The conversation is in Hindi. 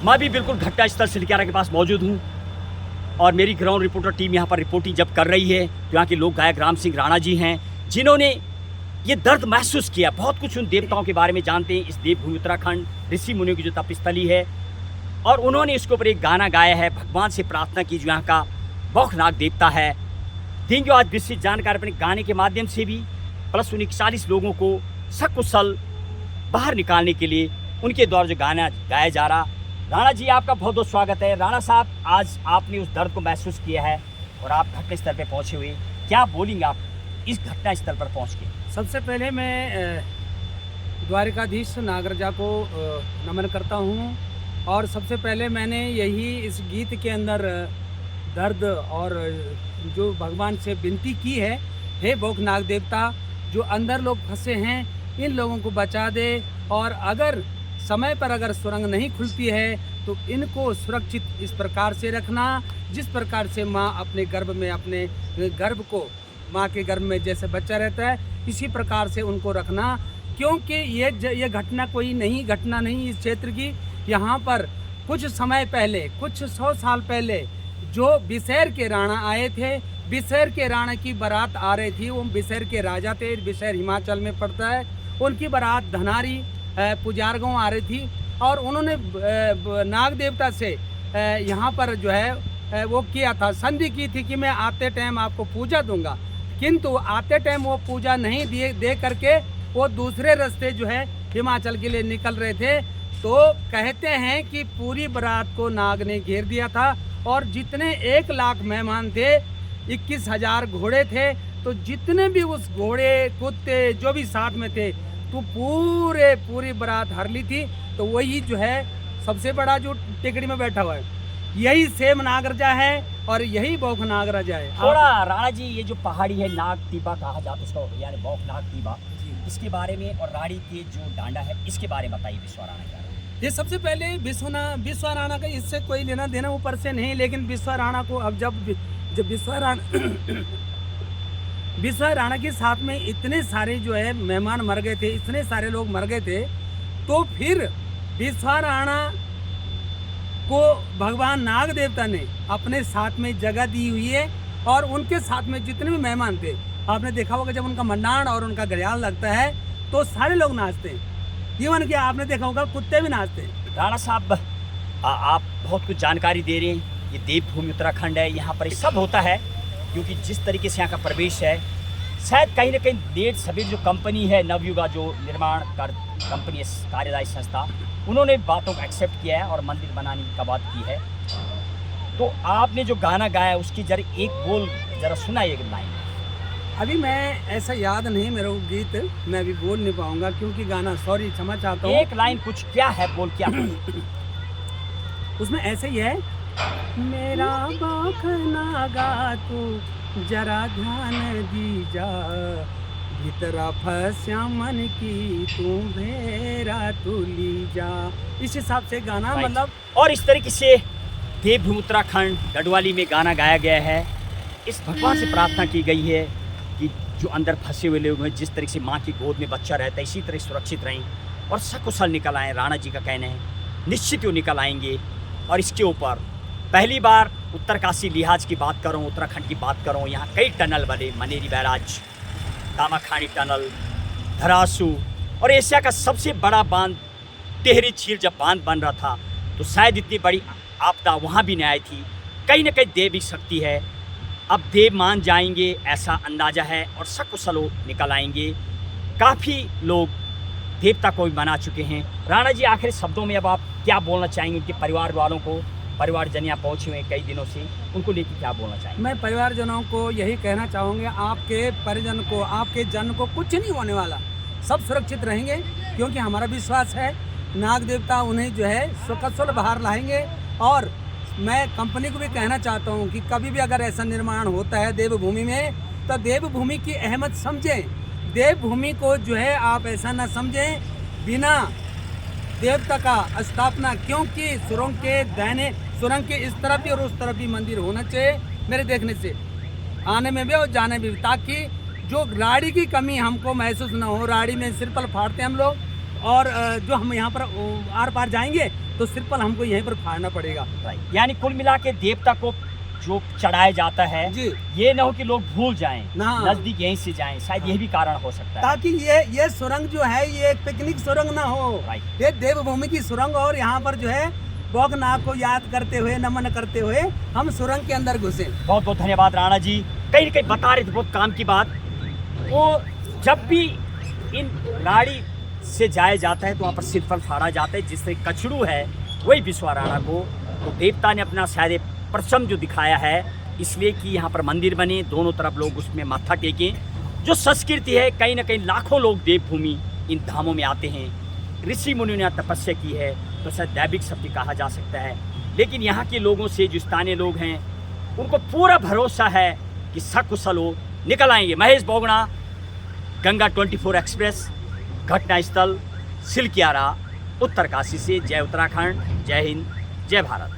मैं भी बिल्कुल घटना स्थल सिलक्यारा के पास मौजूद हूँ और मेरी ग्राउंड रिपोर्टर टीम यहाँ पर रिपोर्टिंग जब कर रही है तो यहाँ के लोक गायक राम सिंह राणा जी हैं जिन्होंने ये दर्द महसूस किया। बहुत कुछ उन देवताओं के बारे में जानते हैं। इस देवभूमि उत्तराखंड ऋषि मुनियों की जो तपस्थली है और उन्होंने इसके ऊपर एक गाना गाया है, भगवान से प्रार्थना की जो यहाँ का बौखनाक देवता है। देंगे आज विस्तृत जानकारी अपने गाने के माध्यम से भी, प्लस उन 41 लोगों को सकुशल बाहर निकालने के लिए उनके द्वारा जो गाना गाया जा रहा। राणा जी आपका बहुत बहुत स्वागत है। राणा साहब, आज आपने उस दर्द को महसूस किया है और आप घटना स्थल पर पहुँचे हुए, क्या बोलेंगे आप इस घटना स्थल पर पहुँच के? सबसे पहले मैं द्वारिकाधीश नागराजा को नमन करता हूँ और सबसे पहले मैंने यही इस गीत के अंदर दर्द और जो भगवान से विनती की है, हे बौखनाक देवता, जो अंदर लोग फंसे हैं इन लोगों को बचा दे और अगर समय पर अगर सुरंग नहीं खुलती है तो इनको सुरक्षित इस प्रकार से रखना जिस प्रकार से माँ अपने गर्भ में अपने गर्भ को माँ के गर्भ में जैसे बच्चा रहता है इसी प्रकार से उनको रखना, क्योंकि ये घटना कोई नई घटना नहीं इस क्षेत्र की। यहाँ पर कुछ समय पहले, कुछ 100 साल पहले जो बिसेर के राणा आए थे, बिसेर के राणा की बारात आ रही थी। वो बिसेर के राजा थे, बिसेर हिमाचल में पड़ता है। उनकी बारात धनारी पुजार गाँव आ रही थी और उन्होंने नाग देवता से यहाँ पर जो है वो किया था, संधि की थी कि मैं आते टाइम आपको पूजा दूंगा, किंतु आते टाइम वो पूजा नहीं दे करके वो दूसरे रास्ते जो है हिमाचल के लिए निकल रहे थे। तो कहते हैं कि पूरी बारात को नाग ने घेर दिया था और जितने 1 लाख मेहमान थे, 21,000 घोड़े थे, तो जितने भी उस घोड़े कुत्ते जो भी साथ में थे तो पूरी बारात हर ली थी। तो वही जो है सबसे बड़ा जो टिकड़ी में बैठा हुआ है यही सेम नागराजा है और यही बौख नागराजा है। थोड़ा राणा जी, ये जो पहाड़ी है नाग टीबा कहा जाता है इसको, यानी बौखनाक टीबा, इसके बारे में और राड़ी के जो डांडा है इसके बारे में बताइए विश्वा राणा क्या है? ये सबसे पहले विश्वा राणा का इससे कोई लेना देना ऊपर से नहीं, लेकिन विश्वा राणा को अब जब विश्वा राणा के साथ में इतने सारे जो है मेहमान मर गए थे, इतने सारे लोग मर गए थे, तो फिर विश्वा राणा को भगवान नाग देवता ने अपने साथ में जगह दी हुई है और उनके साथ में जितने भी मेहमान थे, आपने देखा होगा जब उनका मंडाण और उनका घड़ियाल लगता है तो सारे लोग नाचते हैं। इवन कि आपने देखा होगा कुत्ते भी नाचते हैं। राणा साहब, आप बहुत कुछ जानकारी दे रहे हैं। ये देवभूमि उत्तराखंड है, यहाँ पर सब होता है क्योंकि जिस तरीके से यहाँ का प्रवेश है, शायद कहीं ना कहीं लेट सवेर जो कंपनी है नवयुगा जो निर्माण कंपनी कार्यदायी संस्था, उन्होंने बातों को एक्सेप्ट किया है और मंदिर बनाने की बात की है। तो आपने जो गाना गाया उसकी जरा एक बोल जरा सुना, एक लाइन। अभी मैं ऐसा याद नहीं मेरा वो गीत, मैं अभी बोल नहीं पाऊंगा क्योंकि गाना, सॉरी क्षमा चाहता हूँ। एक लाइन कुछ क्या है, बोल क्या उसमें ऐसे ही है, मेरा बौखनागा तू जरा ध्यान दी जा, भीतरा फंसा मन की तू भेरा तू ली जा। इस हिसाब से गाना मतलब, और इस तरीके से देवभूमि उत्तराखंड गढ़वाली में गाना गाया गया है। इस भगवान से प्रार्थना की गई है कि जो अंदर फंसे हुए लोग हैं, जिस तरह से माँ की गोद में बच्चा रहता है इसी तरह सुरक्षित रहें और सकुशल निकल आएँ। राणा जी का कहना है निश्चित वो निकल आएंगे। और इसके ऊपर पहली बार उत्तरकाशी लिहाज की बात करूँ, उत्तराखंड की बात करूँ, यहाँ कई टनल बने, मनेरी बैराज, दामाखानी टनल, धरासू, और एशिया का सबसे बड़ा बांध टेहरी झील जब बांध बन रहा था तो शायद इतनी बड़ी आपदा वहाँ भी नहीं आई थी। कहीं ना कहीं देवी शक्ति है, अब देव मान जाएंगे ऐसा अंदाज़ा है और सकुशल निकल आएंगे। काफ़ी लोग देवता को भी मना चुके हैं। राणा जी, आखिरी शब्दों में अब आप क्या बोलना चाहेंगे उनके परिवार वालों को? परिवारजन यहाँ पहुँचे हुए कई दिनों से, उनको लेकर क्या बोलना चाहेंगे? मैं परिवारजनों को यही कहना चाहूँगा, आपके परिजन को, आपके जन को कुछ नहीं होने वाला, सब सुरक्षित रहेंगे, क्योंकि हमारा विश्वास है नाग देवता उन्हें जो है सकुशल बाहर लाएंगे। और मैं कंपनी को भी कहना चाहता हूँ कि कभी भी अगर ऐसा निर्माण होता है देवभूमि में तो देवभूमि की अहमियत समझें। देवभूमि को जो है आप ऐसा ना समझें बिना देवता का स्थापना, क्योंकि सुरंग के दाहिने, सुरंग के इस तरफ भी और उस तरफ भी मंदिर होना चाहिए मेरे देखने से, आने में भी और जाने में भी, ताकि जो राड़ी की कमी हमको महसूस ना हो। राड़ी में सिरपल फाड़ते हैं हम लोग और जो हम यहाँ पर आर पार जाएंगे तो श्रीफल हमको यहीं पर फाड़ना पड़ेगा। यानी कुल मिला के देवता को जो चढ़ाया जाता है जी, ये न हो कि लोग भूल जाएं, ना। नजदीक यहीं से जाएं, शायद यही भी कारण हो सकता है। ताकि ये सुरंग जो है ये एक पिकनिक सुरंग ना हो, राइट। ये देवभूमि की सुरंग, और यहाँ पर जो है भोगनाथ को याद करते हुए, नमन करते हुए हम सुरंग के अंदर घुसे। बहुत बहुत धन्यवाद राणा जी। कहीं न कहीं बता रहे थे बहुत काम की बात। वो जब भी इन गाड़ी से जाया जाता है तो वहाँ पर श्रीफल फाड़ा जाता है, जिससे कछड़ू है वही विश्वा राणा को, तो देवता ने अपना शायद परचम जो दिखाया है इसलिए कि यहाँ पर मंदिर बने, दोनों तरफ लोग उसमें माथा टेकें। जो संस्कृति है, कहीं ना कहीं लाखों लोग देवभूमि इन धामों में आते हैं। ऋषि मुनि ने तपस्या की है तो शायद दैविक शक्ति कहा जा सकता है, लेकिन यहाँ के लोगों से जो स्थानीय लोग हैं उनको पूरा भरोसा है कि सकुशल हो निकल आएंगे। महेश बोगड़ा, गंगा 24 एक्सप्रेस, घटना स्थल सिलकियारा, उत्तरकाशी से। जय उत्तराखंड, जय हिंद, जय भारत।